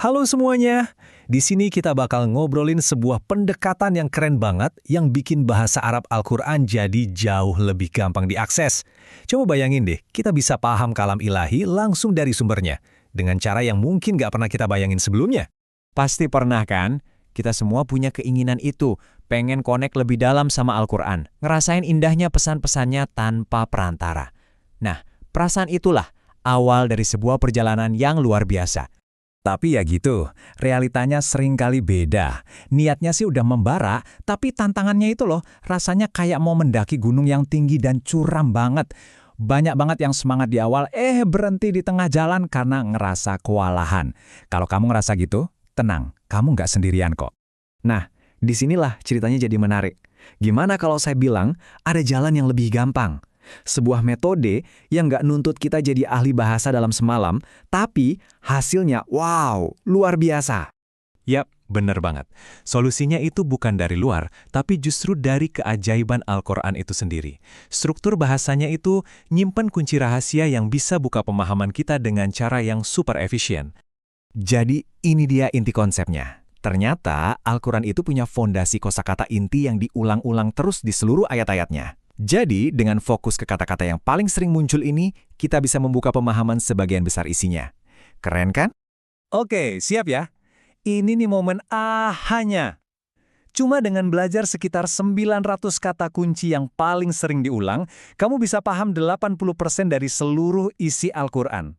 Halo semuanya, di sini kita bakal ngobrolin sebuah pendekatan yang keren banget yang bikin bahasa Arab Al-Quran jadi jauh lebih gampang diakses. Coba bayangin deh, kita bisa paham kalam ilahi langsung dari sumbernya, dengan cara yang mungkin nggak pernah kita bayangin sebelumnya. Pasti pernah kan? Kita semua punya keinginan itu, pengen connect lebih dalam sama Al-Quran, ngerasain indahnya pesan-pesannya tanpa perantara. Nah, perasaan itulah awal dari sebuah perjalanan yang luar biasa. Tapi ya gitu, realitanya seringkali beda. Niatnya sih udah membara, tapi tantangannya itu loh, rasanya kayak mau mendaki gunung yang tinggi dan curam banget. Banyak banget yang semangat di awal, berhenti di tengah jalan karena ngerasa kewalahan. Kalau kamu ngerasa gitu, tenang, kamu nggak sendirian kok. Nah, disinilah ceritanya jadi menarik. Gimana kalau saya bilang, ada jalan yang lebih gampang? Sebuah metode yang nggak nuntut kita jadi ahli bahasa dalam semalam, tapi hasilnya wow, luar biasa. Yap, bener banget. Solusinya itu bukan dari luar, tapi justru dari keajaiban Al-Quran itu sendiri. Struktur bahasanya itu nyimpen kunci rahasia yang bisa buka pemahaman kita dengan cara yang super efisien. Jadi ini dia inti konsepnya. Ternyata Al-Quran itu punya fondasi kosakata inti yang diulang-ulang terus di seluruh ayat-ayatnya. Jadi, dengan fokus ke kata-kata yang paling sering muncul ini, kita bisa membuka pemahaman sebagian besar isinya. Keren kan? Oke, siap ya? Ini nih momen ahanya. Cuma dengan belajar sekitar 900 kata kunci yang paling sering diulang, kamu bisa paham 80% dari seluruh isi Al-Quran.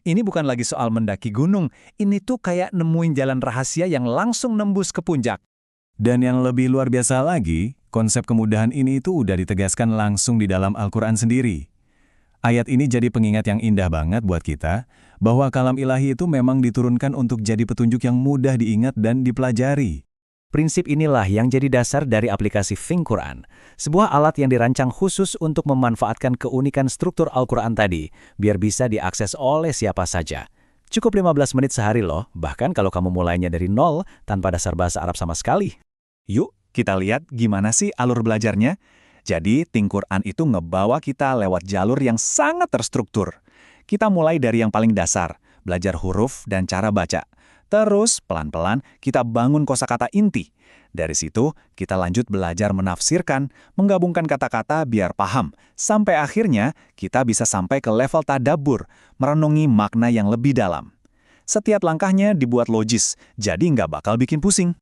Ini bukan lagi soal mendaki gunung, ini tuh kayak nemuin jalan rahasia yang langsung nembus ke puncak. Dan yang lebih luar biasa lagi, konsep kemudahan ini itu udah ditegaskan langsung di dalam Al-Quran sendiri. Ayat ini jadi pengingat yang indah banget buat kita, bahwa kalam ilahi itu memang diturunkan untuk jadi petunjuk yang mudah diingat dan dipelajari. Prinsip inilah yang jadi dasar dari aplikasi Think Quran, sebuah alat yang dirancang khusus untuk memanfaatkan keunikan struktur Al-Quran tadi, biar bisa diakses oleh siapa saja. Cukup 15 menit sehari loh, bahkan kalau kamu mulainya dari nol tanpa dasar bahasa Arab sama sekali. Yuk, kita lihat gimana sih alur belajarnya. Jadi, Think Quran itu ngebawa kita lewat jalur yang sangat terstruktur. Kita mulai dari yang paling dasar, belajar huruf dan cara baca. Terus, pelan-pelan, kita bangun kosakata inti. Dari situ, kita lanjut belajar menafsirkan, menggabungkan kata-kata biar paham. Sampai akhirnya, kita bisa sampai ke level tadabbur, merenungi makna yang lebih dalam. Setiap langkahnya dibuat logis, jadi nggak bakal bikin pusing.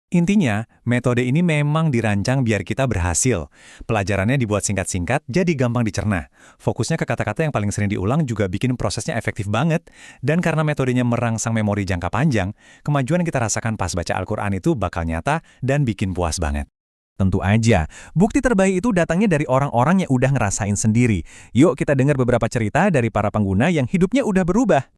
Intinya, metode ini memang dirancang biar kita berhasil. Pelajarannya dibuat singkat-singkat, jadi gampang dicerna. Fokusnya ke kata-kata yang paling sering diulang juga bikin prosesnya efektif banget. Dan karena metodenya merangsang memori jangka panjang, kemajuan yang kita rasakan pas baca Al-Quran itu bakal nyata dan bikin puas banget. Tentu aja, bukti terbaik itu datangnya dari orang-orang yang udah ngerasain sendiri. Yuk kita dengar beberapa cerita dari para pengguna yang hidupnya udah berubah.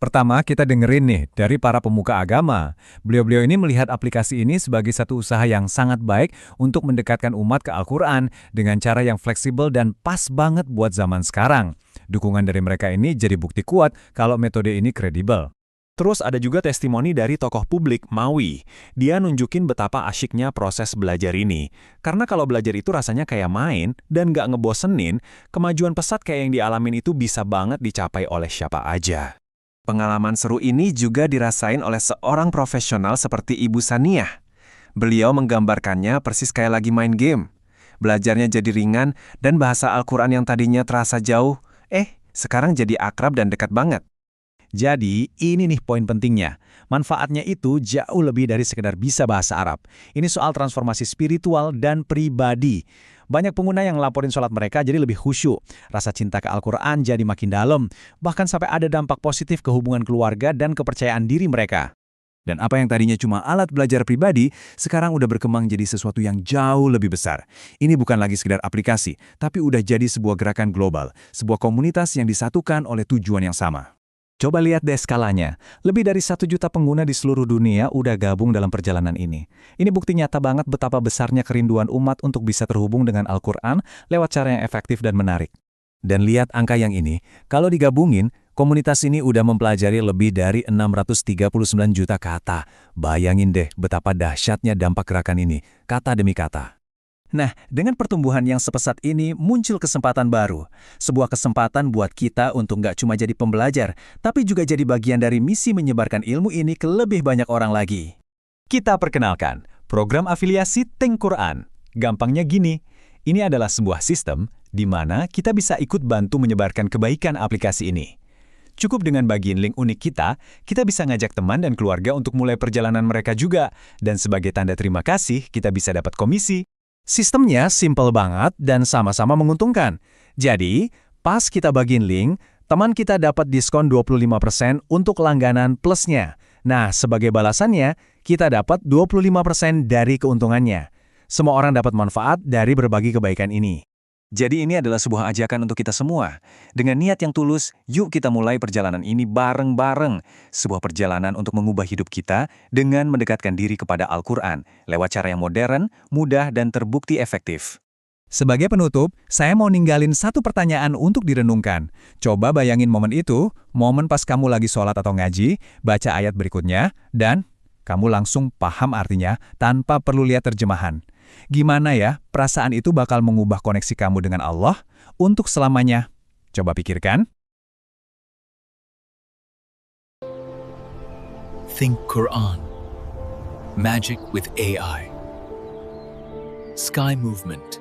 Pertama, kita dengerin nih dari para pemuka agama. Beliau-beliau ini melihat aplikasi ini sebagai satu usaha yang sangat baik untuk mendekatkan umat ke Al-Quran dengan cara yang fleksibel dan pas banget buat zaman sekarang. Dukungan dari mereka ini jadi bukti kuat kalau metode ini kredibel. Terus ada juga testimoni dari tokoh publik, Mawi. Dia nunjukin betapa asyiknya proses belajar ini. Karena kalau belajar itu rasanya kayak main dan nggak ngebosenin, kemajuan pesat kayak yang dialamin itu bisa banget dicapai oleh siapa aja. Pengalaman seru ini juga dirasain oleh seorang profesional seperti Ibu Saniah. Beliau menggambarkannya persis kayak lagi main game. Belajarnya jadi ringan dan bahasa Al-Quran yang tadinya terasa jauh, sekarang jadi akrab dan dekat banget. Jadi, ini nih poin pentingnya. Manfaatnya itu jauh lebih dari sekedar bisa bahasa Arab. Ini soal transformasi spiritual dan pribadi. Banyak pengguna yang ngelaporin sholat mereka jadi lebih khusyuk. Rasa cinta ke Al-Quran jadi makin dalam. Bahkan sampai ada dampak positif ke hubungan keluarga dan kepercayaan diri mereka. Dan apa yang tadinya cuma alat belajar pribadi, sekarang udah berkembang jadi sesuatu yang jauh lebih besar. Ini bukan lagi sekedar aplikasi, tapi udah jadi sebuah gerakan global. Sebuah komunitas yang disatukan oleh tujuan yang sama. Coba lihat deh skalanya. Lebih dari 1 juta pengguna di seluruh dunia udah gabung dalam perjalanan ini. Ini bukti nyata banget betapa besarnya kerinduan umat untuk bisa terhubung dengan Al-Quran lewat cara yang efektif dan menarik. Dan lihat angka yang ini, kalau digabungin, komunitas ini udah mempelajari lebih dari 639 juta kata. Bayangin deh betapa dahsyatnya dampak gerakan ini, kata demi kata. Nah, dengan pertumbuhan yang sepesat ini muncul kesempatan baru. Sebuah kesempatan buat kita untuk nggak cuma jadi pembelajar, tapi juga jadi bagian dari misi menyebarkan ilmu ini ke lebih banyak orang lagi. Kita perkenalkan program afiliasi Think Quran. Gampangnya gini, ini adalah sebuah sistem di mana kita bisa ikut bantu menyebarkan kebaikan aplikasi ini. Cukup dengan bagiin link unik kita bisa ngajak teman dan keluarga untuk mulai perjalanan mereka juga. Dan sebagai tanda terima kasih, kita bisa dapat komisi. Sistemnya simple banget dan sama-sama menguntungkan. Jadi, pas kita bagiin link, teman kita dapat diskon 25% untuk langganan plusnya. Nah, sebagai balasannya, kita dapat 25% dari keuntungannya. Semua orang dapat manfaat dari berbagi kebaikan ini. Jadi ini adalah sebuah ajakan untuk kita semua. Dengan niat yang tulus, yuk kita mulai perjalanan ini bareng-bareng. Sebuah perjalanan untuk mengubah hidup kita dengan mendekatkan diri kepada Al-Quran lewat cara yang modern, mudah, dan terbukti efektif. Sebagai penutup, saya mau ninggalin satu pertanyaan untuk direnungkan. Coba bayangin momen itu, momen pas kamu lagi sholat atau ngaji, baca ayat berikutnya, dan kamu langsung paham artinya tanpa perlu lihat terjemahan. Gimana ya, perasaan itu bakal mengubah koneksi kamu dengan Allah untuk selamanya? Coba pikirkan. Think Quran. Magic with AI. Sky Movement.